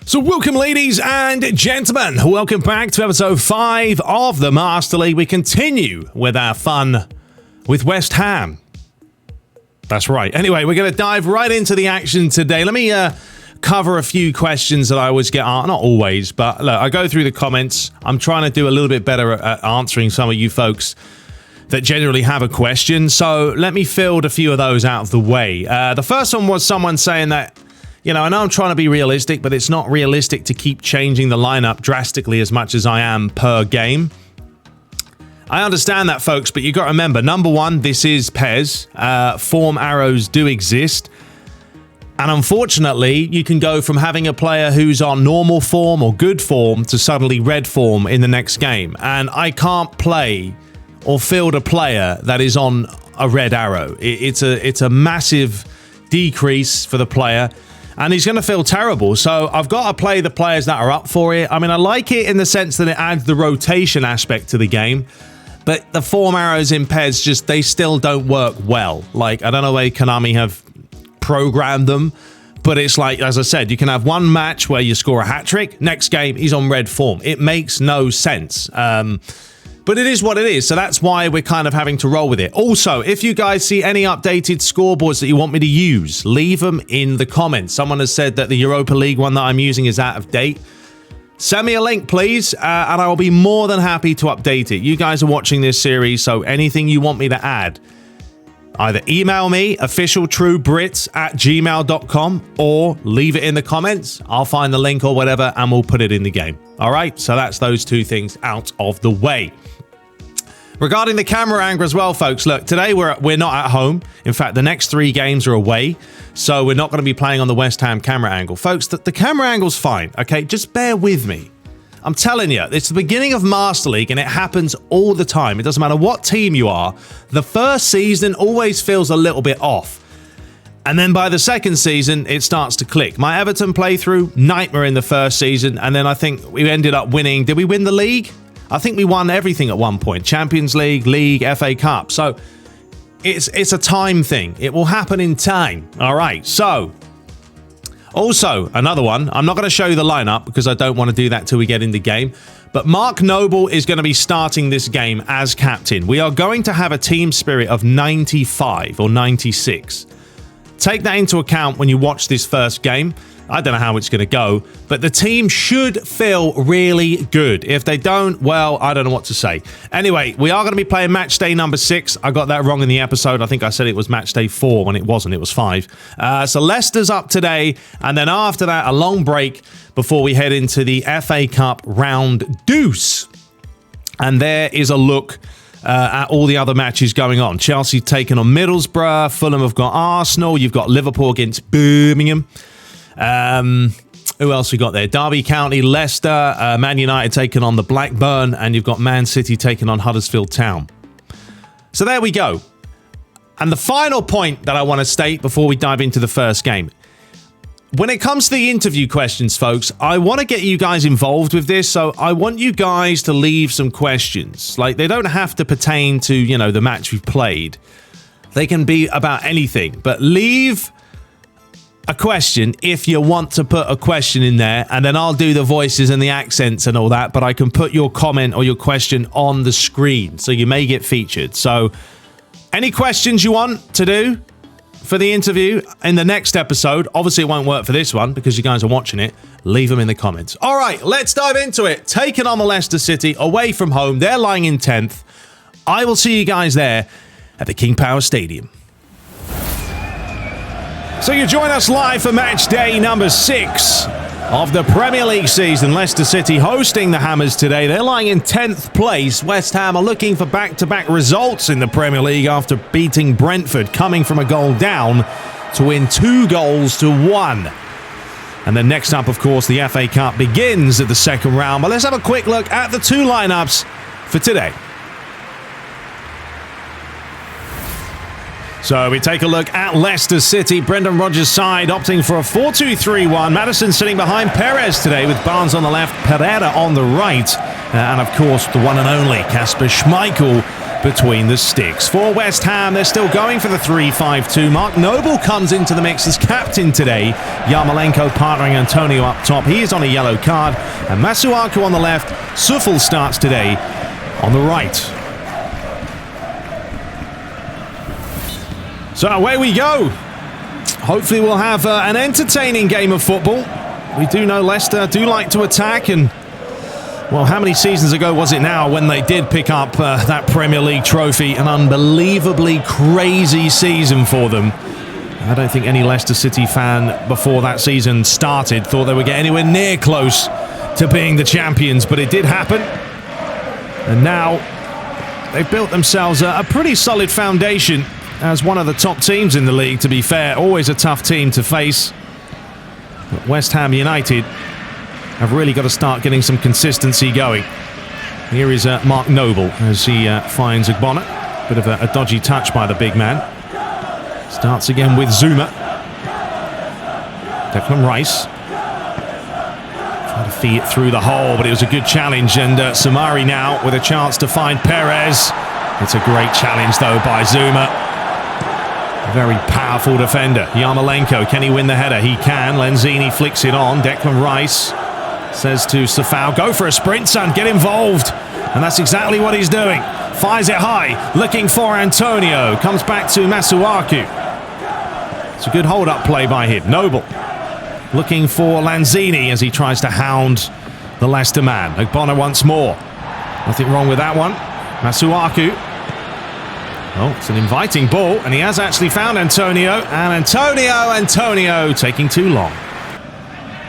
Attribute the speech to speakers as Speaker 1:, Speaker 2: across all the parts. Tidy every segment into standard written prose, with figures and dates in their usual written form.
Speaker 1: So welcome, ladies and gentlemen. Welcome back to episode 5 of the Master League. We continue with our fun with West Ham. That's right. Anyway, we're going to dive right into the action today. Let me cover a few questions that I always get asked. Not always, but look, I go through the comments. I'm trying to do a little bit better at answering some of you folks that generally have a question. So let me field a few of those out of the way. The first one was someone saying that, you know, I know I'm trying to be realistic, but it's not realistic to keep changing the lineup drastically as much as I am per game. I understand that, folks, but you got to remember, number one, this is PES. Form arrows do exist. And unfortunately, you can go from having a player who's on normal form or good form to suddenly red form in the next game. And I can't play or field a player that is on a red arrow. It's a massive decrease for the player. And he's going to feel terrible. So I've got to play the players that are up for it. I mean, I like it in the sense that it adds the rotation aspect to the game. But the form arrows in PES, they still don't work well. Like, I don't know where Konami have programmed them. But it's like, as I said, you can have one match where you score a hat-trick. Next game, he's on red form. It makes no sense. But it is what it is, so that's why we're kind of having to roll with it. Also, if you guys see any updated scoreboards that you want me to use, leave them in the comments. Someone has said that the Europa League one that I'm using is out of date. Send me a link, please, and I will be more than happy to update it. You guys are watching this series, so anything you want me to add, either email me, officialtruebrits@gmail.com, or leave it in the comments. I'll find the link or whatever, and we'll put it in the game. All right, so that's those two things out of the way. Regarding the camera angle as well, folks, look, today we're not at home. In fact, the next 3 games are away, so we're not going to be playing on the West Ham camera angle. Folks, the camera angle's fine, okay? Just bear with me. I'm telling you, it's the beginning of Master League, and it happens all the time. It doesn't matter what team you are. The first season always feels a little bit off. And then by the second season, it starts to click. My Everton playthrough, nightmare in the first season, and then I think we ended up winning. Did we win the league? I think we won everything at one point. Champions League, League, FA Cup. So it's a time thing. It will happen in time. All right. So also another one. I'm not going to show you the lineup because I don't want to do that till we get in the game. But Mark Noble is going to be starting this game as captain. We are going to have a team spirit of 95 or 96. Take that into account when you watch this first game. I don't know how it's going to go, but the team should feel really good. If they don't, well, I don't know what to say. Anyway, we are going to be playing match day number 6. I got that wrong in the episode. I think I said it was match day 4 when it wasn't. It was 5. So Leicester's up today, and then after that, a long break before we head into the FA Cup round deuce. And there is a look at all the other matches going on. Chelsea taking on Middlesbrough. Fulham have got Arsenal. You've got Liverpool against Birmingham. Who else we got there? Derby County, Leicester, Man United taking on the Blackburn, and you've got Man City taking on Huddersfield Town. So there we go. And the final point that I want to state before we dive into the first game. When it comes to the interview questions, folks, I want to get you guys involved with this, so I want you guys to leave some questions. Like, they don't have to pertain to, you know, the match we've played. They can be about anything, but leave a question if you want to put a question in there, and then I'll do the voices and the accents and all that, but I can put your comment or your question on the screen, so you may get featured. So any questions you want to do for the interview in the next episode, obviously it won't work for this one because you guys are watching it, leave them in the comments. All right, let's dive into it. Taking on the Leicester City away from home. They're lying in 10th. I will see you guys there at the King Power Stadium. So you join us live for match day number 6 of the Premier League season. Leicester City hosting the Hammers today. They're lying in 10th place. West Ham are looking for back-to-back results in the Premier League after beating Brentford, coming from a goal down to win 2-1. And then next up, of course, the FA Cup begins at the second round. But let's have a quick look at the 2 lineups for today. So we take a look at Leicester City. Brendan Rodgers' side opting for a 4-2-3-1. Maddison sitting behind Perez today with Barnes on the left, Pereira on the right. And of course, the one and only Kasper Schmeichel between the sticks. For West Ham, they're still going for the 3-5-2. Mark Noble comes into the mix as captain today. Yarmolenko partnering Antonio up top. He is on a yellow card. And Masuaku on the left. Sufel starts today on the right. So away we go. Hopefully we'll have an entertaining game of football. We do know Leicester do like to attack, and well, how many seasons ago was it now when they did pick up that Premier League trophy? An unbelievably crazy season for them. I don't think any Leicester City fan before that season started thought they would get anywhere near close to being the champions, but it did happen. And now they've built themselves a pretty solid foundation as one of the top teams in the league, to be fair. Always a tough team to face. But West Ham United have really got to start getting some consistency going. Here is Mark Noble as he finds Ogbonna. Bit of a dodgy touch by the big man. Starts again with Zuma. Declan Rice. Trying to feed it through the hole, but it was a good challenge. And Samari now with a chance to find Perez. It's a great challenge though by Zuma. Very powerful defender. Yarmolenko, can he win the header? He can. Lenzini flicks it on. Declan Rice says to Safau, go for a sprint, son, get involved. And that's exactly what he's doing. Fires it high, looking for Antonio. Comes back to Masuaku. It's a good hold-up play by him. Noble looking for Lanzini as he tries to hound the Leicester man. Ogbonna once more. Nothing wrong with that one. Masuaku. Oh, it's an inviting ball, and he has actually found Antonio. And Antonio taking too long.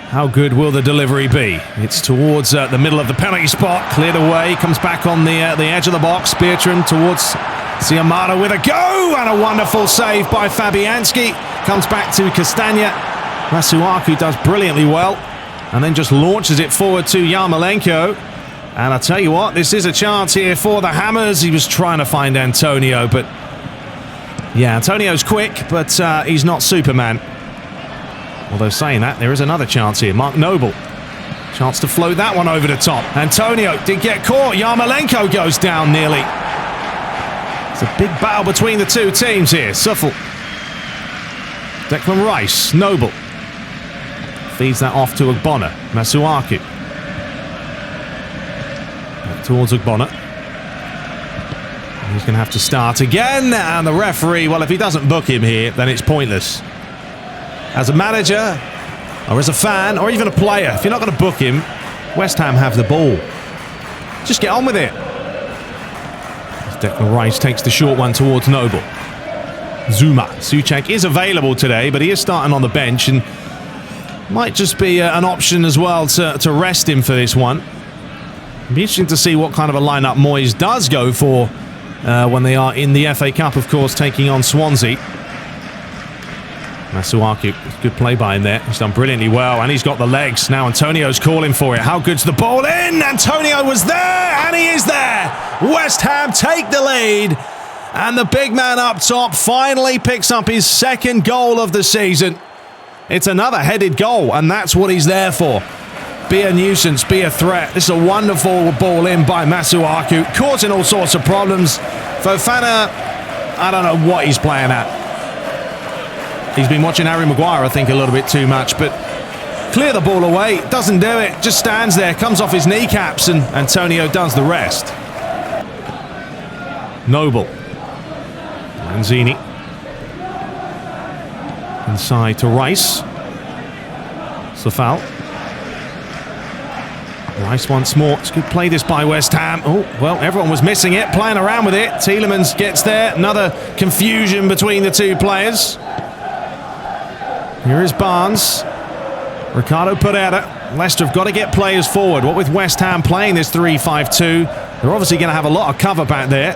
Speaker 1: How good will the delivery be? It's towards the middle of the penalty spot. Cleared away. Comes back on the edge of the box. Bertrand towards Siamata with a go. And a wonderful save by Fabianski. Comes back to Castagna. Masuaku does brilliantly well. And then just launches it forward to Yarmolenko. And I tell you what, this is a chance here for the Hammers. He was trying to find Antonio, but yeah, Antonio's quick, but he's not Superman. Although saying that, there is another chance here. Mark Noble. Chance to float that one over the top. Antonio did get caught. Yarmolenko goes down nearly. It's a big battle between the two teams here. Sufel. Declan Rice. Noble. Feeds that off to Ogbonna. Masuaku. Back towards Ogbonna. He's going to have to start again. And the referee, well, if he doesn't book him here, then it's pointless. As a manager, or as a fan, or even a player, if you're not going to book him, West Ham have the ball. Just get on with it. As Declan Rice takes the short one towards Noble. Zuma. Souček is available today, but he is starting on the bench and might just be an option as well to rest him for this one. It'll be interesting to see what kind of a lineup Moyes does go for when they are in the FA Cup, of course, taking on Swansea. Masuaku, good play by him there. He's done brilliantly well, and he's got the legs. Now Antonio's calling for it. How good's the ball in? Antonio was there, and he is there. West Ham take the lead, and the big man up top finally picks up his second goal of the season. It's another headed goal, and that's what he's there for. Be a nuisance, be a threat. This is a wonderful ball in by Masuaku, causing all sorts of problems. Fofana, I don't know what he's playing at. He's been watching Harry Maguire, I think, a little bit too much, but clear the ball away, doesn't do it, just stands there, comes off his kneecaps, and Antonio does the rest. Noble. Lanzini. Inside to Rice. Safal. Rice once more. It's good play this by West Ham. Oh, well, everyone was missing it, playing around with it. Tielemans gets there. Another confusion between the two players. Here is Barnes. Ricardo Pereira. Leicester have got to get players forward. What with West Ham playing this 3-5-2, they're obviously going to have a lot of cover back there.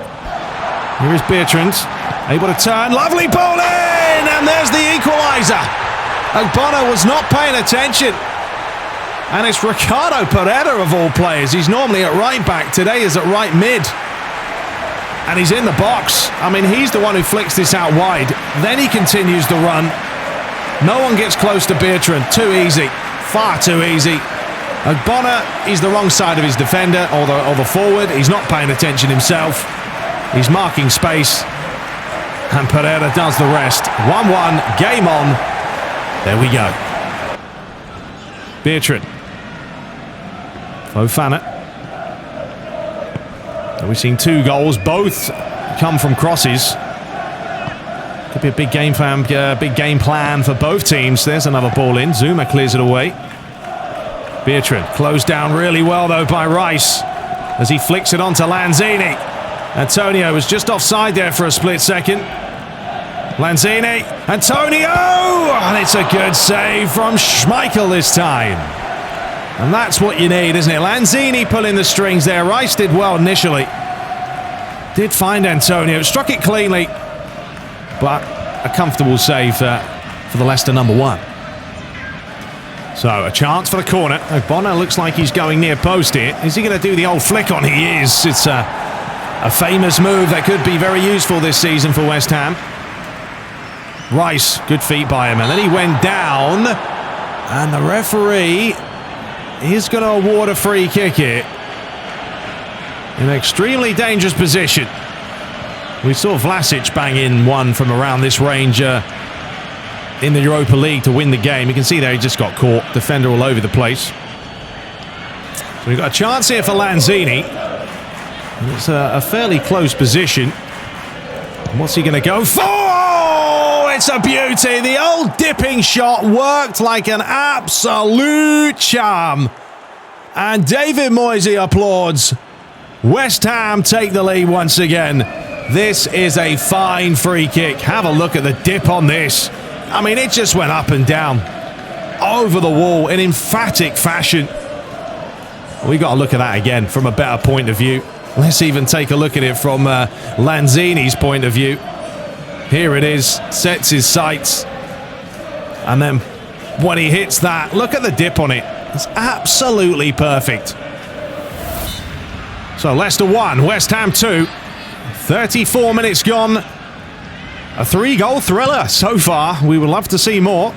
Speaker 1: Here is Bertrand. Able to turn. Lovely ball in! And there's the equaliser. Ogbonna was not paying attention. And it's Ricardo Pereira of all players. He's normally at right back. Today is at right mid. And he's in the box. I mean, he's the one who flicks this out wide. Then he continues the run. No one gets close to Bertrand. Too easy. Far too easy. Ogbonna is the wrong side of his defender, or the forward. He's not paying attention himself. He's marking space, and Pereira does the rest. 1-1, game on. There we go. Bertrand. Fofana. So we've seen 2 goals, both come from crosses. Could be a big game plan for both teams. There's another ball in. Zuma clears it away. Bertrand closed down really well though by Rice as he flicks it onto Lanzini. Antonio was just offside there for a split second. Lanzini, Antonio, and it's a good save from Schmeichel this time. And that's what you need, isn't it? Lanzini pulling the strings there. Rice did well initially. Did find Antonio, struck it cleanly, but a comfortable save for the Leicester number 1. So a chance for the corner. Bonner looks like he's going near post here. Is he going to do the old flick on? He is. It's a famous move that could be very useful this season for West Ham. Rice, good feet by him, and then he went down, and the referee is going to award a free kick here. In an extremely dangerous position. We saw Vlasic bang in one from around this range in the Europa League to win the game. You can see there he just got caught. Defender all over the place. So we've got a chance here for Lanzini. And it's a fairly close position. And what's he going to go for? Oh, it's a beauty. The old dipping shot worked like an absolute charm. And David Moisey applauds. West Ham take the lead once again. This is a fine free kick. Have a look at the dip on this. I mean, it just went up and down over the wall in emphatic fashion. We got to look at that again from a better point of view. Let's even take a look at it from Lanzini's point of view. Here it is, sets his sights, and then when he hits that, look at the dip on it. It's absolutely perfect. So Leicester 1, West Ham 2. 34 minutes gone. A 3-goal thriller so far. We would love to see more.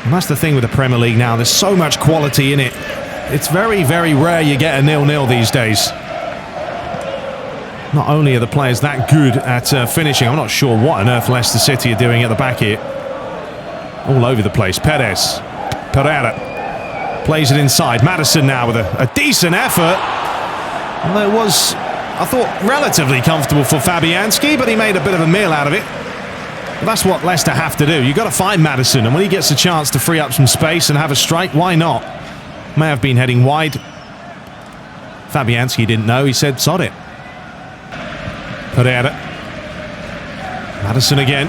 Speaker 1: And that's the thing with the Premier League now. There's so much quality in it. It's very, very rare you get a 0-0 these days. Not only are the players that good at finishing, I'm not sure what on earth Leicester City are doing at the back here. All over the place. Pereira plays it inside. Maddison now with a decent effort. Although it was, I thought, relatively comfortable for Fabianski, but he made a bit of a meal out of it. But that's what Leicester have to do. You've got to find Maddison, and when he gets a chance to free up some space and have a strike, why not? May have been heading wide. Fabianski didn't know. He said, sod it. Pereira. Maddison again.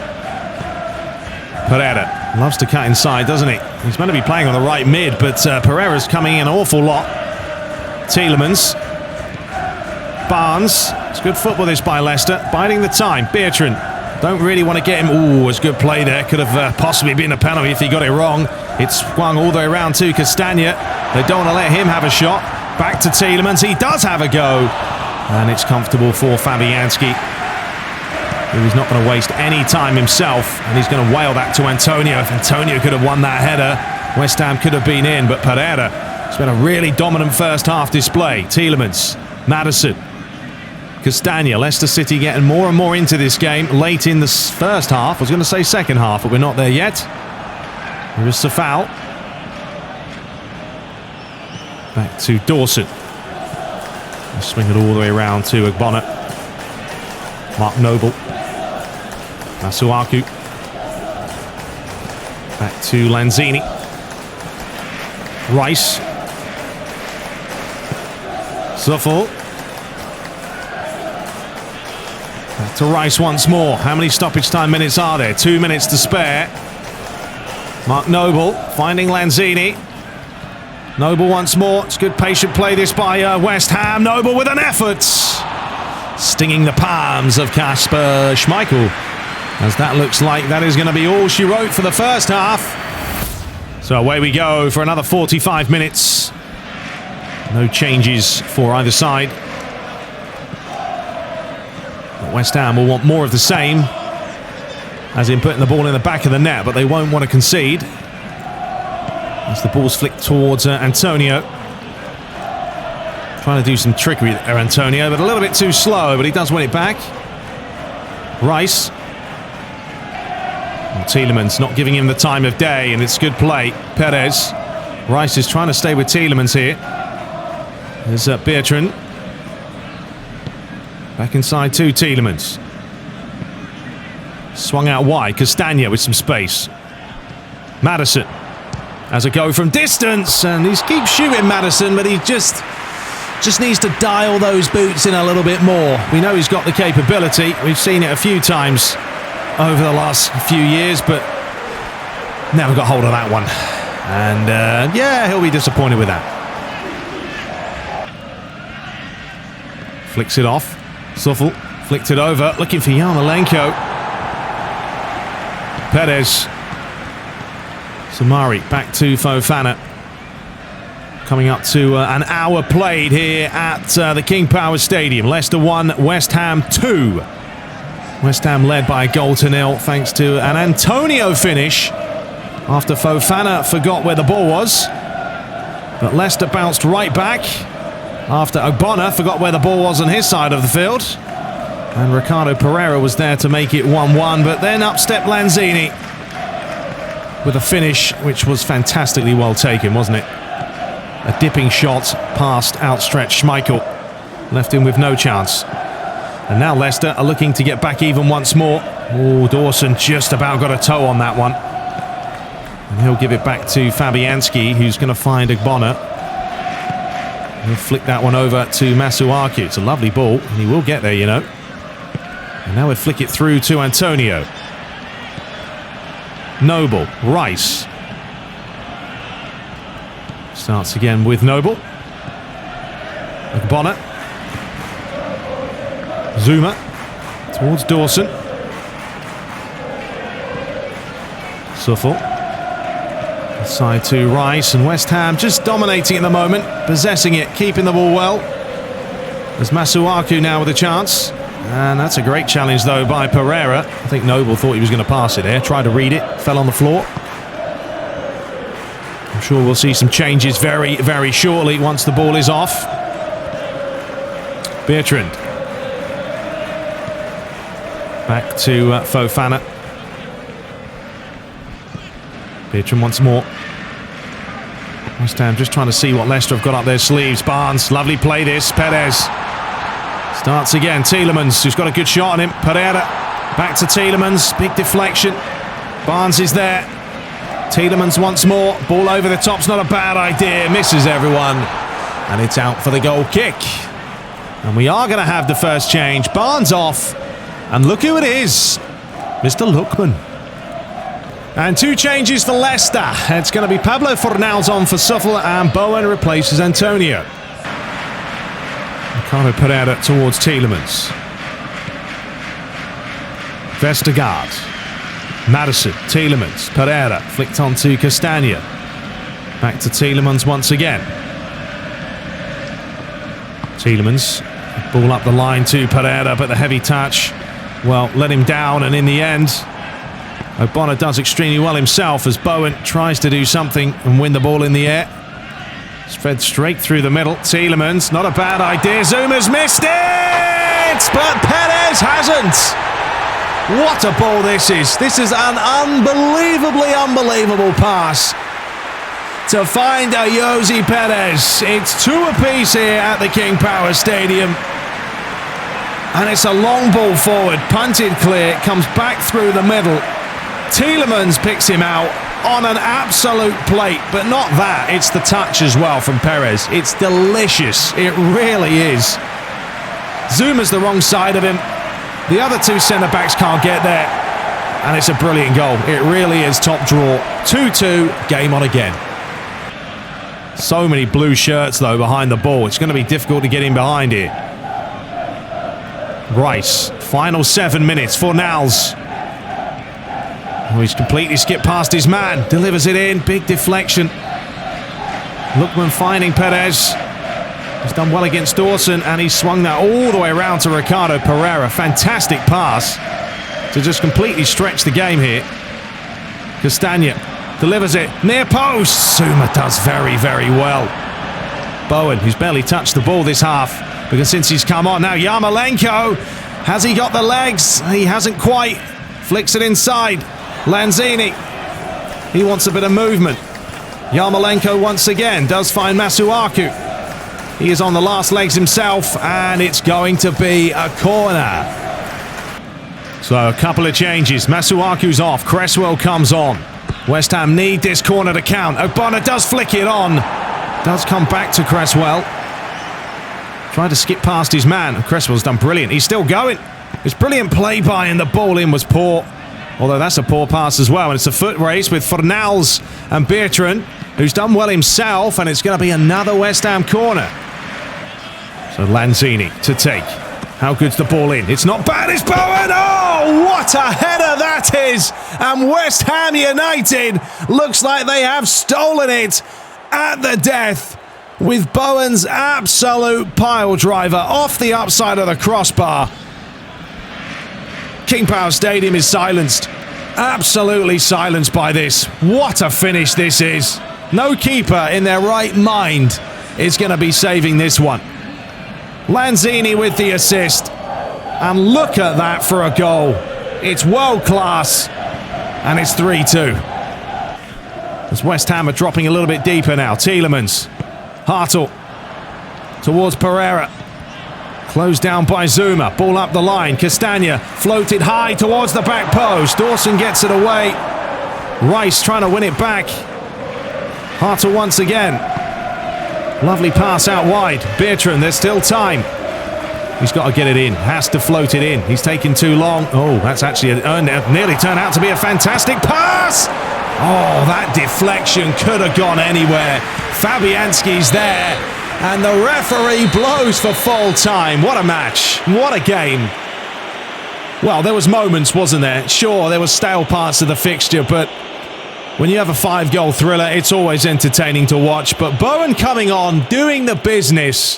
Speaker 1: Pereira loves to cut inside, doesn't he? He's meant to be playing on the right mid, but Pereira's coming in an awful lot. Tielemans. Barnes. It's good football this by Leicester. Biding the time. Bertrand. Don't really want to get him. Ooh, it's good play there. Could have possibly been a penalty if he got it wrong. It swung all the way around to Castagna. They don't want to let him have a shot. Back to Tielemans. He does have a go. And it's comfortable for Fabianski. He's not going to waste any time himself. And he's going to whale that to Antonio. If Antonio could have won that header, West Ham could have been in. But Pereira, it's been a really dominant first half display. Tielemans. Maddison. Castagna. Leicester City getting more and more into this game late in the first half. I was going to say second half, but we're not there yet. There is a foul. Back to Dawson. Swing it all the way around to Ogbonna. Mark Noble. Masuaku. Back to Lanzini. Rice. Zuffel. Back to Rice once more. How many stoppage time minutes are there? 2 minutes to spare. Mark Noble finding Lanzini. Noble once more. It's good patient play this by West Ham. Noble with an effort. Stinging the palms of Kasper Schmeichel. As that looks like that is going to be all she wrote for the first half. So away we go for another 45 minutes. No changes for either side. But West Ham will want more of the same. As in putting the ball in the back of the net, but they won't want to concede. As the ball's flicked towards Antonio. Trying Trying to do some trickery there, Antonio, but a little bit too slow, but he does win it back. Rice. And Tielemans not giving him the time of day, and it's good play. Perez. Rice is trying to stay with Tielemans here. There's Bertrand. Back inside to Tielemans. Swung out wide. Castagna with some space. Maddison has a go from distance, and he keeps shooting Maddison, but he just needs to dial those boots in a little bit more. We know he's got the capability. We've seen it a few times over the last few years, but never got hold of that one. And yeah, he'll be disappointed with that. Flicks it off. Suffel flicked it over, looking for Yarmolenko. Perez. Samari back to Fofana. Coming up to an hour played here at the King Power Stadium. Leicester 1, West Ham 2. West Ham led by a goal to nil thanks to an Antonio finish after Fofana forgot where the ball was. But Leicester bounced right back after Ogbonna forgot where the ball was on his side of the field. And Ricardo Pereira was there to make it 1-1, but then up stepped Lanzini with a finish which was fantastically well taken, wasn't it? A dipping shot past outstretched Schmeichel. Left him with no chance. And now Leicester are looking to get back even once more. Oh, Dawson just about got a toe on that one. And he'll give it back to Fabianski, who's going to find Ogbonna. He'll flick that one over to Masuaku. It's a lovely ball, and he will get there, you know. And now we'll flick it through to Antonio. Noble, Rice. Starts again with Noble. Ogbonna. Zuma towards Dawson. Suffel. Side to Rice, and West Ham just dominating at the moment, possessing it, keeping the ball well. There's Masuaku now with a chance. And that's a great challenge though by Pereira. I think Noble thought he was going to pass it there. Tried to read it, fell on the floor. I'm sure we'll see some changes very, very shortly once the ball is off. Bertrand. Back to Fofana. Bertrand once more. West Ham just trying to see what Leicester have got up their sleeves. Barnes, lovely play this. Perez. Starts again. Tielemans, who's got a good shot on him. Pereira. Back to Tielemans. Big deflection. Barnes is there. Tielemans once more. Ball over the top's not a bad idea. Misses everyone. And it's out for the goal kick. And we are going to have the first change. Barnes off. And look who it is. Mr. Lookman. And two changes for Leicester. It's going to be Pablo Fornals on for Suffel, and Bowen replaces Antonio. Ricardo Pereira towards Tielemans. Vestergaard. Maddison, Tielemans, Pereira, flicked on to Castagna. Back to Tielemans once again. Tielemans, ball up the line to Pereira, but the heavy touch, well, let him down, and in the end, Ogbonna does extremely well himself as Bowen tries to do something and win the ball in the air. It's fed straight through the middle. Tielemans, not a bad idea. Zuma's missed it! But Perez hasn't! What a ball this is. This is an unbelievable pass to find Ayoze Perez. It's two apiece here at the King Power Stadium. And it's a long ball forward, punted clear, comes back through the middle. Tielemans picks him out on an absolute plate, but not that. It's the touch as well from Perez. It's delicious. It really is. Zuma's the wrong side of him. The other two centre-backs can't get there. And it's a brilliant goal. It really is top draw. 2-2, game on again. So many blue shirts, though, behind the ball. It's going to be difficult to get in behind here. Rice, final 7 minutes for Nals. Oh, he's completely skipped past his man. Delivers it in. Big deflection. Lookman finding Perez. He's done well against Dawson, and he swung that all the way around to Ricardo Pereira. Fantastic pass to just completely stretch the game here. Castagna delivers it near post. Zuma does very, very well. Bowen, who's barely touched the ball this half, because since he's come on now, Yarmolenko, has he got the legs? He hasn't quite. Flicks it inside. Lanzini, he wants a bit of movement. Yarmolenko once again does find Masuaku. He is on the last legs himself, and it's going to be a corner. So a couple of changes. Masuaku's off. Cresswell comes on. West Ham need this corner to count. Ogbonna does flick it on. Does come back to Cresswell. Tried to skip past his man. Cresswell's done brilliant. He's still going. It's brilliant play by, and the ball in was poor. Although that's a poor pass as well. And it's a foot race with Fornals and Bertrand, who's done well himself. And it's going to be another West Ham corner. So Lanzini to take. How good's the ball in? It's not bad, it's Bowen! Oh, what a header that is! And West Ham United looks like they have stolen it at the death with Bowen's absolute pile driver off the upside of the crossbar. King Power Stadium is silenced. Absolutely silenced by this. What a finish this is. No keeper in their right mind is going to be saving this one. Lanzini with the assist, and look at that for a goal. It's world class, and it's 3-2. As West Ham are dropping a little bit deeper now. Tielemans, Hartel towards Pereira, closed down by Zuma, ball up the line. Castagna floated high towards the back post. Dawson gets it away. Rice trying to win it back. Hartel once again. Lovely pass out wide. Bertrand, there's still time. He's got to get it in. Has to float it in. He's taking too long. Oh, that's actually nearly turned out to be a fantastic pass. Oh, that deflection could have gone anywhere. Fabianski's there. And the referee blows for full time. What a match. What a game. Well, there was moments, wasn't there? Sure, there were stale parts of the fixture, but when you have a 5-goal thriller, it's always entertaining to watch. But Bowen coming on, doing the business.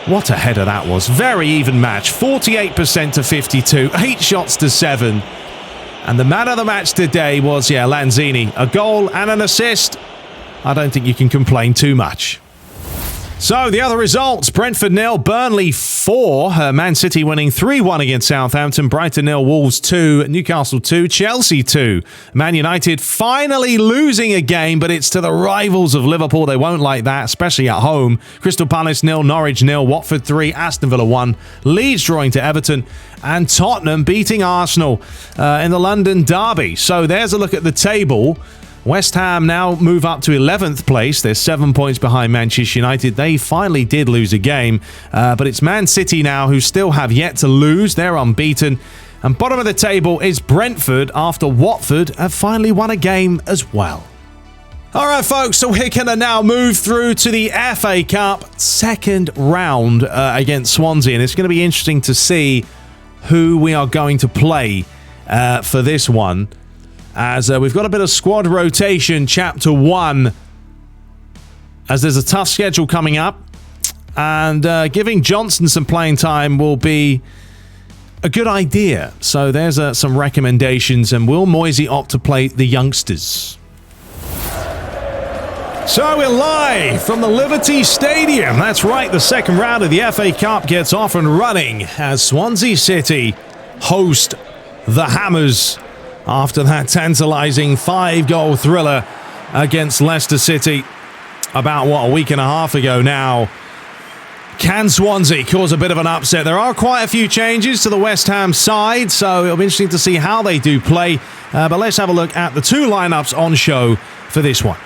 Speaker 1: What a header that was. Very even match. 48% to 52. 8 shots to 7. And the man of the match today was, Lanzini. A goal and an assist. I don't think you can complain too much. So, the other results. Brentford 0, Burnley 4. Man City winning 3-1 against Southampton. Brighton 0, Wolves 2. Newcastle 2. Chelsea 2. Man United finally losing a game, but it's to the rivals of Liverpool. They won't like that, especially at home. Crystal Palace 0, Norwich 0. Watford 3. Aston Villa 1. Leeds drawing to Everton. And Tottenham beating Arsenal in the London derby. So, there's a look at the table. West Ham now move up to 11th place. They're 7 points behind Manchester United. They finally did lose a game, but it's Man City now who still have yet to lose. They're unbeaten. And bottom of the table is Brentford after Watford have finally won a game as well. All right, folks, so we're going to now move through to the FA Cup second round against Swansea. And it's going to be interesting to see who we are going to play for this one. As we've got a bit of squad rotation, Chapter 1, as there's a tough schedule coming up, and giving Johnson some playing time will be a good idea. So there's some recommendations, and will Moisey opt to play the youngsters? So we're live from the Liberty Stadium. That's right, the second round of the FA Cup gets off and running as Swansea City host the Hammers after that tantalising 5-goal thriller against Leicester City about, a week and a half ago now. Can Swansea cause a bit of an upset? There are quite a few changes to the West Ham side, so it'll be interesting to see how they do play. But let's have a look at the two lineups on show for this one.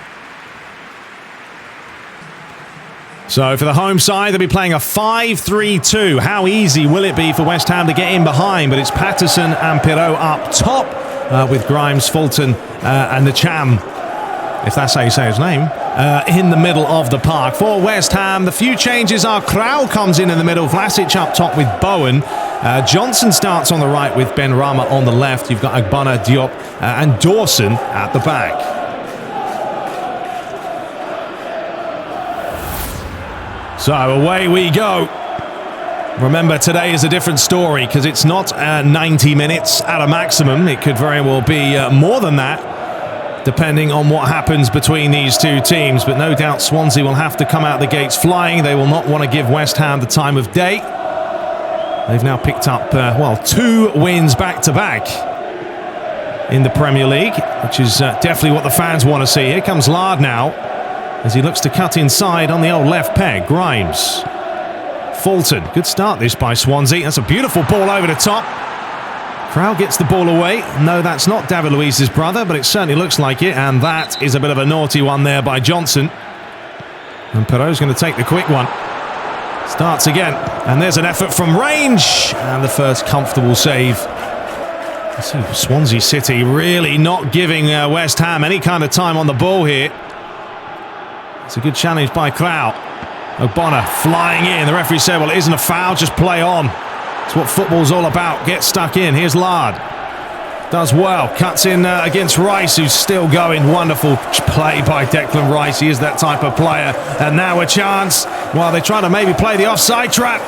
Speaker 1: So for the home side, they'll be playing a 5-3-2. How easy will it be for West Ham to get in behind? But it's Patterson and Pirot up top. With Grimes, Fulton and the Cham, if that's how you say his name, in the middle of the park. For West Ham, the few changes are Krau comes in the middle, Vlasic up top with Bowen. Johnson starts on the right with Ben Rama on the left. You've got Agbana, Diop and Dawson at the back. So away we go. Remember, today is a different story because it's not 90 minutes at a maximum. It could very well be more than that. depending on what happens between these two teams. But no doubt Swansea will have to come out the gates flying. They will not want to give West Ham the time of day. They've now picked up, 2 wins back-to-back in the Premier League, which is definitely what the fans want to see. Here comes Lard now, as he looks to cut inside on the old left peg. Grimes. Fulton. Good start this by Swansea. That's a beautiful ball over the top. Crowd gets the ball away. No, that's not David Luiz's brother, but it certainly looks like it, and that is a bit of a naughty one there by Johnson. And Perot's going to take the quick one. Starts again, and there's an effort from range, and the first comfortable save. Swansea City really not giving West Ham any kind of time on the ball here. It's a good challenge by Krau. O'Bonnor flying in. The referee said, well, it isn't a foul, just play on. It's what football's all about. Get stuck in. Here's Lard. Does well. Cuts in against Rice, who's still going. Wonderful play by Declan Rice. He is that type of player. And now a chance. Well, they're trying to maybe play the offside trap,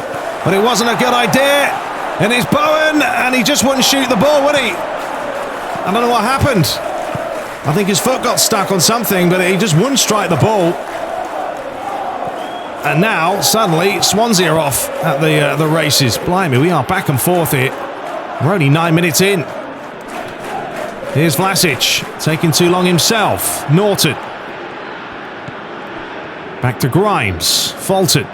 Speaker 1: but it wasn't a good idea. And it's Bowen, and he just wouldn't shoot the ball, would he? I don't know what happened. I think his foot got stuck on something, but he just wouldn't strike the ball. And now, suddenly, Swansea are off at the races. Blimey, we are back and forth here. We're only 9 minutes in. Here's Vlasic, taking too long himself. Norton. Back to Grimes. Fulton.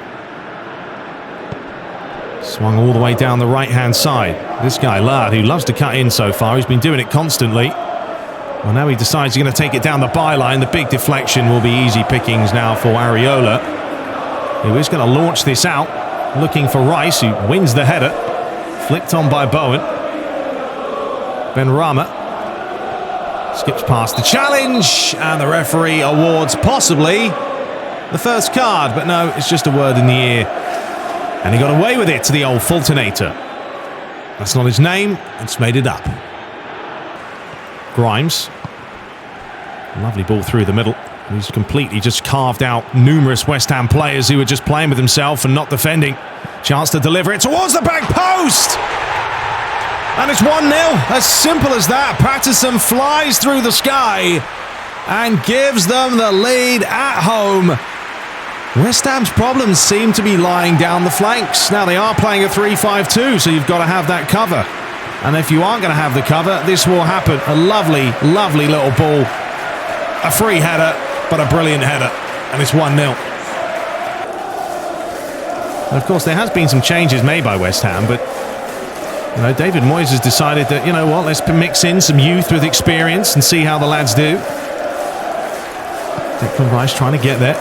Speaker 1: Swung all the way down the right-hand side. This guy, Lard, who loves to cut in so far, he's been doing it constantly. Well, now he decides he's going to take it down the byline. The big deflection will be easy pickings now for Areola, who is going to launch this out, looking for Rice, who wins the header. Flicked on by Bowen. Benrahma skips past the challenge, and the referee awards possibly the first card, but no, it's just a word in the ear. And he got away with it to the old Fultonator. That's not his name, it's made it up. Grimes. Lovely ball through the middle. He's completely just carved out numerous West Ham players who were just playing with himself and not defending. Chance to deliver it towards the back post! And it's 1-0. As simple as that. Patterson flies through the sky and gives them the lead at home. West Ham's problems seem to be lying down the flanks. Now, they are playing a 3-5-2, so you've got to have that cover. And if you aren't going to have the cover, this will happen. A lovely, lovely little ball. A free header, but a brilliant header. And it's 1-0. And of course, there has been some changes made by West Ham, but you know, David Moyes has decided that, you know what, let's mix in some youth with experience and see how the lads do. Declan Rice trying to get there.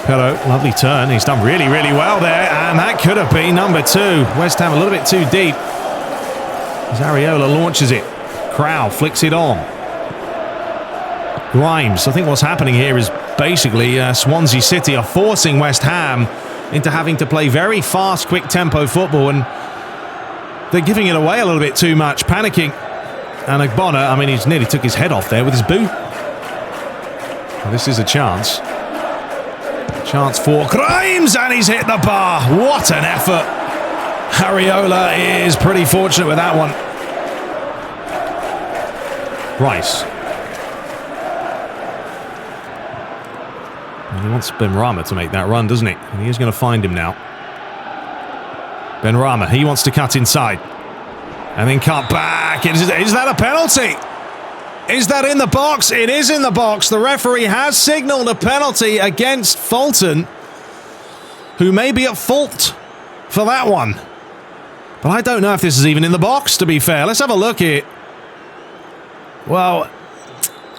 Speaker 1: Perot, lovely turn. He's done really, really well there, and that could have been number 2. West Ham a little bit too deep. As Areola launches it. Crowell flicks it on. Grimes. I think what's happening here is basically Swansea City are forcing West Ham into having to play very fast, quick tempo football, and they're giving it away a little bit too much, panicking. And Ogbonna, I mean, he's nearly took his head off there with his boot. Well, this is a chance. Chance for Grimes, and he's hit the bar. What an effort. Areola is pretty fortunate with that one. Rice. And he wants Benrahma to make that run, doesn't he? And he is going to find him now. Benrahma, he wants to cut inside. And then cut back. Is that a penalty? Is that in the box? It is in the box. The referee has signalled a penalty against Fulton, who may be at fault for that one. But I don't know if this is even in the box, to be fair. Let's have a look here. Well,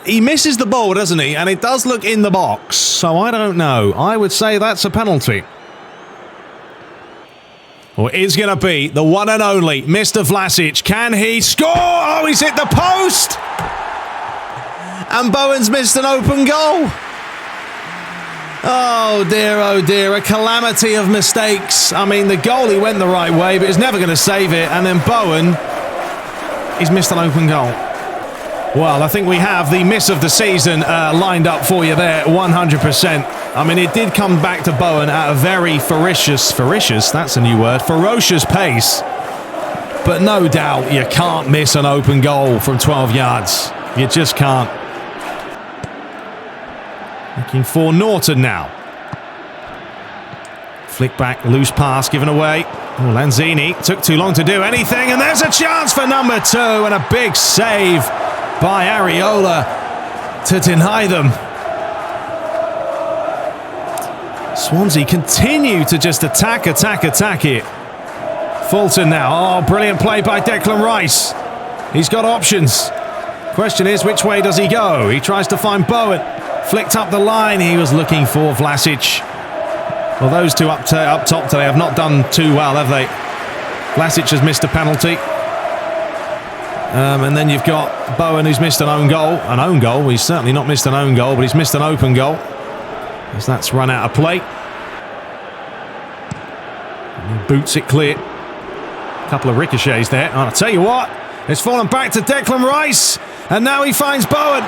Speaker 1: he misses the ball, doesn't he? And it does look in the box. So I don't know. I would say that's a penalty. Or is going to be the one and only Mr. Vlasic. Can he score? Oh, he's hit the post! And Bowen's missed an open goal. Oh dear, a calamity of mistakes. I mean, the goalie went the right way, but he's never going to save it. And then Bowen, he's missed an open goal. Well, I think we have the miss of the season lined up for you there, 100%. I mean, it did come back to Bowen at a very ferocious, that's a new word, ferocious pace. But no doubt, you can't miss an open goal from 12 yards. You just can't. Looking for Norton now. Flick back, loose pass given away. Oh, Lanzini took too long to do anything, and there's a chance for number 2, and a big save by Areola to deny them. Swansea continue to just attack it. Fulton now. Oh, brilliant play by Declan Rice. He's got options. Question is, which way does he go? He tries to find Bowen. Flicked up the line. He was looking for Vlasic. Well, those two up top today have not done too well, have they? Vlasic has missed a penalty. And then you've got Bowen, who's missed an own goal. An own goal? He's certainly not missed an own goal, but he's missed an open goal, as that's run out of play. And he boots it clear. A couple of ricochets there. And I'll tell you what, it's fallen back to Declan Rice. And now he finds Bowen.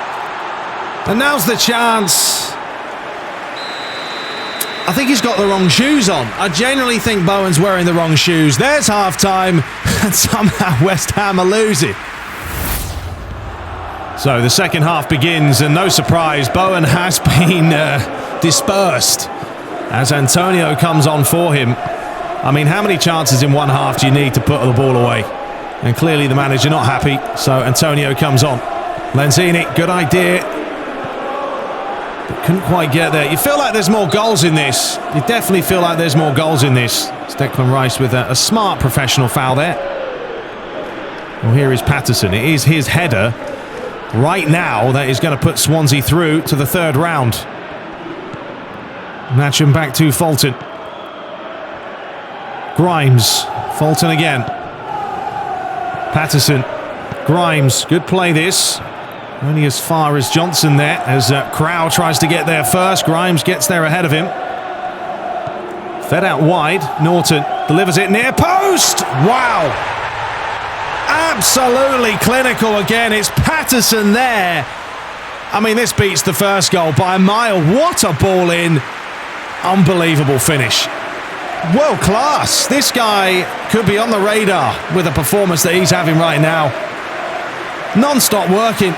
Speaker 1: And now's the chance. I think he's got the wrong shoes on. I genuinely think Bowen's wearing the wrong shoes. There's half-time, and somehow West Ham are losing. So the second half begins, and no surprise, Bowen has been dispersed as Antonio comes on for him. I mean, how many chances in one half do you need to put the ball away? And clearly the manager not happy, so Antonio comes on. Lanzini, good idea. But couldn't quite get there. You feel like there's more goals in this. You definitely feel like there's more goals in this. It's Declan Rice with a smart professional foul there. Well, here is Patterson. It is his header right now that is going to put Swansea through to the third round. Match him back to Fulton. Grimes. Fulton again. Patterson. Grimes. Good play this. Only as far as Johnson there, as Crow tries to get there first. Grimes gets there ahead of him. Fed out wide. Norton delivers it near post. Wow. Absolutely clinical again. It's Patterson there. I mean, this beats the first goal by a mile. What a ball in. Unbelievable finish. World class. This guy could be on the radar with the performance that he's having right now. Non-stop working.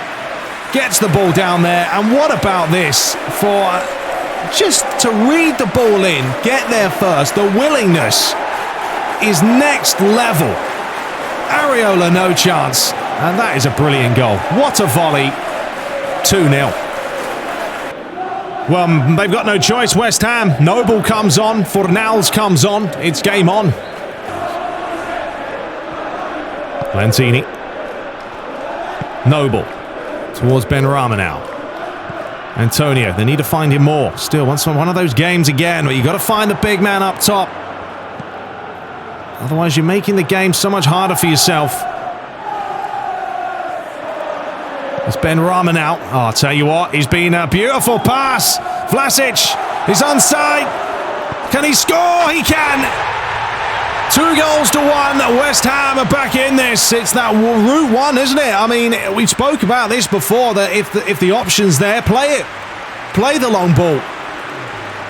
Speaker 1: Gets the ball down there, and what about this? For just to read the ball in, get there first, the willingness is next level. Areola, no chance, and that is a brilliant goal. What a volley. 2-0. Well, they've got no choice, West Ham. Noble comes on, Fornals comes on, it's game on. Lanzini. Noble. Towards Benrahma now. Antonio, they need to find him more. Still, one of those games again where you've got to find the big man up top. Otherwise, you're making the game so much harder for yourself. It's Benrahma now. Oh, I'll tell you what, he's been a beautiful pass. Vlasic is onside. Can he score? He can. 2-1. West Ham are back in this. It's that route one, isn't it? I mean, we spoke about this before, that if the option's there, play it. Play the long ball.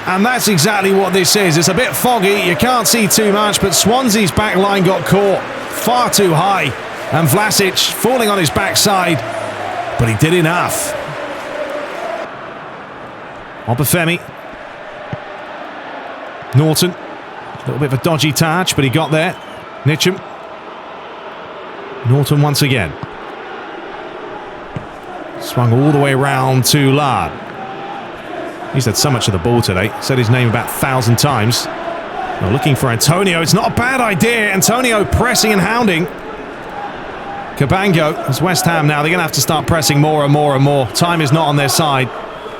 Speaker 1: And that's exactly what this is. It's a bit foggy. You can't see too much, but Swansea's back line got caught far too high. And Vlasic falling on his backside, but he did enough. Obafemi. Norton. A little bit of a dodgy touch, but he got there. Nitcham. Norton once again. Swung all the way around to Lard. He's had so much of the ball today. Said his name about 1,000 times. Well, looking for Antonio. It's not a bad idea. Antonio pressing and hounding. Cabango. It's West Ham now. They're going to have to start pressing more and more and more. Time is not on their side.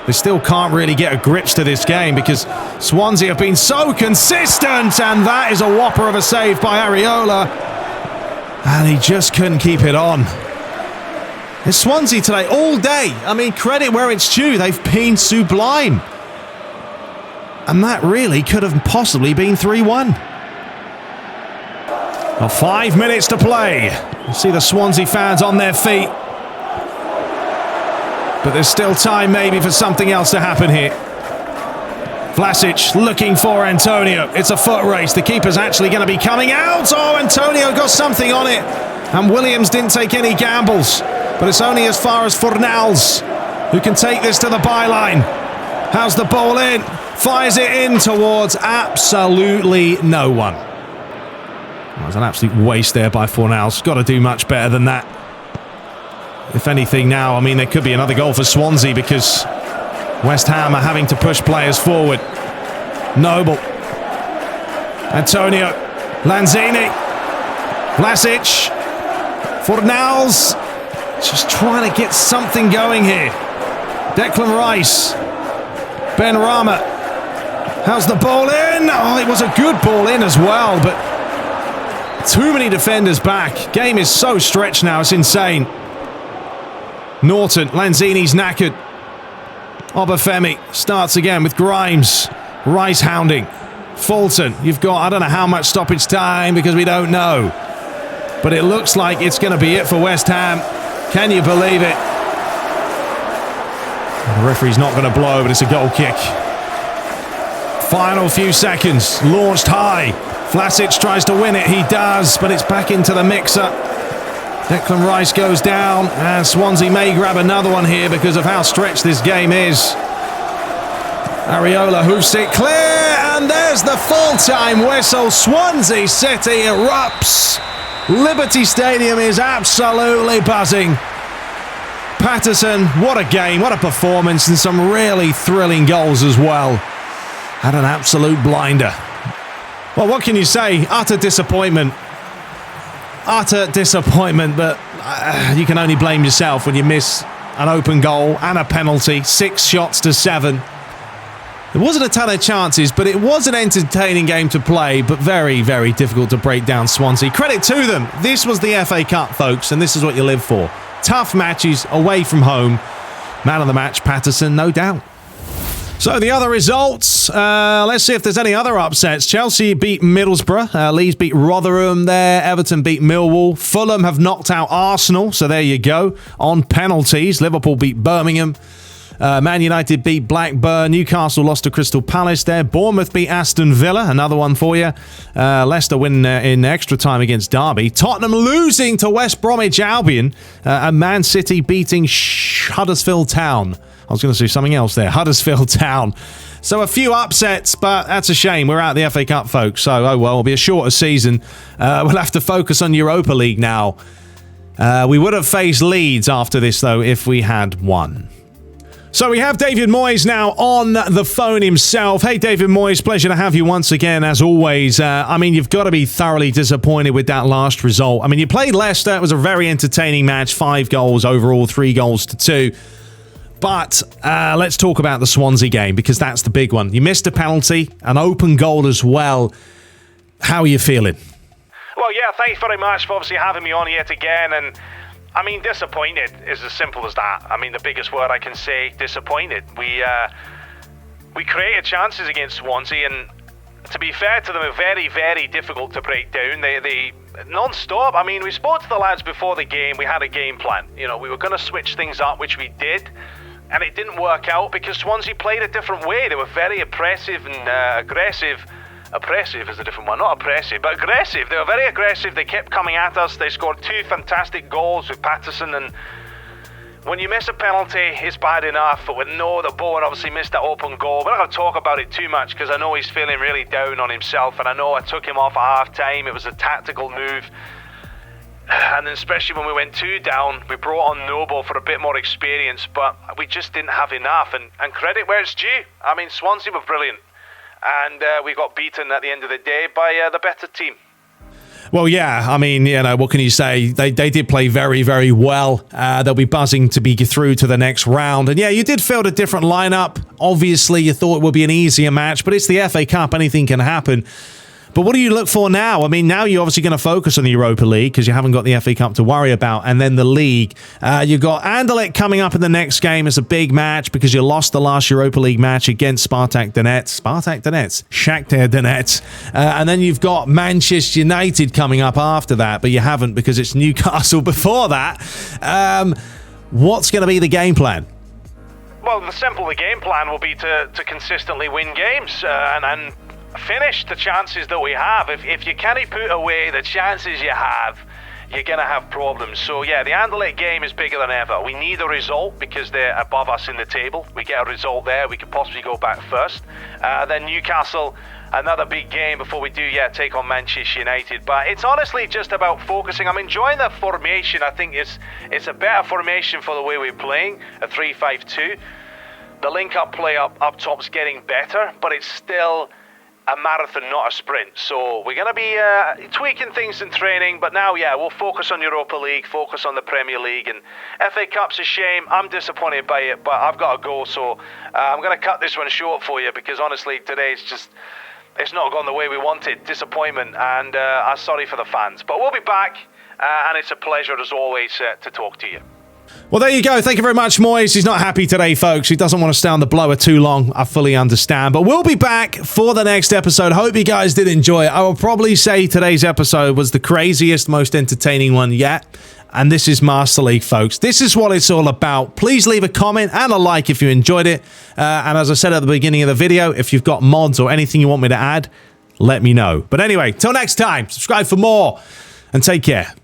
Speaker 1: They still can't really get a grips to this game because Swansea have been so consistent, and that is a whopper of a save by Areola. And he just couldn't keep it on. It's Swansea today, all day. I mean, credit where it's due. They've been sublime. And that really could have possibly been 3-1. Well, 5 minutes to play. You see the Swansea fans on their feet. But there's still time maybe for something else to happen here. Vlasic looking for Antonio. It's a foot race. The keeper's actually going to be coming out. Oh, Antonio got something on it. And Williams didn't take any gambles. But it's only as far as Fornals, who can take this to the byline. How's the ball in? Fires it in towards absolutely no one. That was an absolute waste there by Fornals. Got to do much better than that. If anything now, I mean, there could be another goal for Swansea because West Ham are having to push players forward. Noble. Antonio. Lanzini. Vlasic. Fornals. Just trying to get something going here. Declan Rice. Ben Rama. How's the ball in? Oh, it was a good ball in as well, but too many defenders back. Game is so stretched now, it's insane. Norton, Lanzini's knackered. Obafemi starts again with Grimes. Rice hounding. Fulton, you've got, I don't know how much stoppage time because we don't know. But it looks like it's going to be it for West Ham. Can you believe it? The referee's not going to blow, but it's a goal kick. Final few seconds. Launched high. Vlasic tries to win it. He does, but it's back into the mixer. Declan Rice goes down, and Swansea may grab another one here because of how stretched this game is. Areola hoofs it clear, and there's the full-time whistle. Swansea City erupts. Liberty Stadium is absolutely buzzing. Patterson, what a game, what a performance, and some really thrilling goals as well. Had an absolute blinder. Well, what can you say? Utter disappointment. Utter disappointment, but you can only blame yourself when you miss an open goal and a penalty. 6 shots to 7. There wasn't a ton of chances, but it was an entertaining game to play, but very, very difficult to break down Swansea. Credit to them. This was the FA Cup, folks, and this is what you live for. Tough matches away from home. Man of the match, Patterson, no doubt. So the other results, let's see if there's any other upsets. Chelsea beat Middlesbrough, Leeds beat Rotherham there, Everton beat Millwall, Fulham have knocked out Arsenal, so there you go, on penalties. Liverpool beat Birmingham, Man United beat Blackburn, Newcastle lost to Crystal Palace there, Bournemouth beat Aston Villa, another one for you, Leicester win in extra time against Derby, Tottenham losing to West Bromwich Albion, and Man City beating Huddersfield Town. I was going to say something else there. Huddersfield Town. So a few upsets, but that's a shame. We're out of the FA Cup, folks. So, oh well, it'll be a shorter season. We'll have to focus on Europa League now. We would have faced Leeds after this, though, if we had won. So we have David Moyes now on the phone himself. Hey, David Moyes, pleasure to have you once again, as always. I mean, you've got to be thoroughly disappointed with that last result. I mean, you played Leicester. It was a very entertaining match. 5 goals overall, 3 goals to 2. But let's talk about the Swansea game, because that's the big one. You missed a penalty, an open goal as well. How are you feeling?
Speaker 2: Well, yeah, thanks very much for obviously having me on yet again. And I mean, disappointed is as simple as that. I mean, the biggest word I can say, disappointed. We created chances against Swansea, and to be fair to them, are very, very difficult to break down. They non-stop. I mean, we spoke to the lads before the game. We had a game plan. You know, we were going to switch things up, which we did. And it didn't work out because Swansea played a different way. They were very oppressive and aggressive. Oppressive is a different one, not oppressive, but aggressive. They were very aggressive. They kept coming at us. They scored 2 fantastic goals with Patterson. And when you miss a penalty, it's bad enough. But with that Bowen obviously missed that open goal. We're not going to talk about it too much because I know he's feeling really down on himself. And I know I took him off at half-time. It was a tactical move. And then especially when we went 2 down, we brought on Noble for a bit more experience, but we just didn't have enough. And credit where it's due. I mean, Swansea were brilliant. And we got beaten at the end of the day by the better team.
Speaker 1: Well, yeah, I mean, you know, what can you say? They did play very, very well. They'll be buzzing to be through to the next round. And yeah, you did field a different lineup. Obviously, you thought it would be an easier match, but it's the FA Cup. Anything can happen. But what do you look for now? I mean, now you're obviously going to focus on the Europa League because you haven't got the FA Cup to worry about. And then the league. You've got Anderlecht coming up in the next game. It's a big match because you lost the last Europa League match against Shakhtar Donetsk. And then you've got Manchester United coming up after that, but you haven't because it's Newcastle before that. What's going to be the game plan?
Speaker 2: Well, the game plan will be to consistently win games and finish the chances that we have. If you can't put away the chances you have, you're going to have problems. So yeah, the Anderlecht game is bigger than ever. We need a result because they're above us in the table. We get a result there, we could possibly go back first. Then Newcastle, another big game before we do take on Manchester United. But it's honestly just about focusing. I'm enjoying the formation. I think it's a better formation for the way we're playing, a 3-5-2. The link-up play up top's getting better, but it's still a marathon, not a sprint. So we're going to be tweaking things in training, but now, we'll focus on Europa League, focus on the Premier League, and FA Cup's a shame. I'm disappointed by it, but I've got to go, so I'm going to cut this one short for you, because honestly, today's just, it's not gone the way we wanted. Disappointment, and I'm sorry for the fans. But we'll be back, and it's a pleasure, as always, to talk to you.
Speaker 1: Well, there you go. Thank you very much, Moyes. He's not happy today, folks. He doesn't want to stay on the blower too long. I fully understand. But we'll be back for the next episode. Hope you guys did enjoy it. I will probably say today's episode was the craziest, most entertaining one yet. And this is Master League, folks. This is what it's all about. Please leave a comment and a like if you enjoyed it. And as I said at the beginning of the video, if you've got mods or anything you want me to add, let me know. But anyway, till next time, subscribe for more and take care.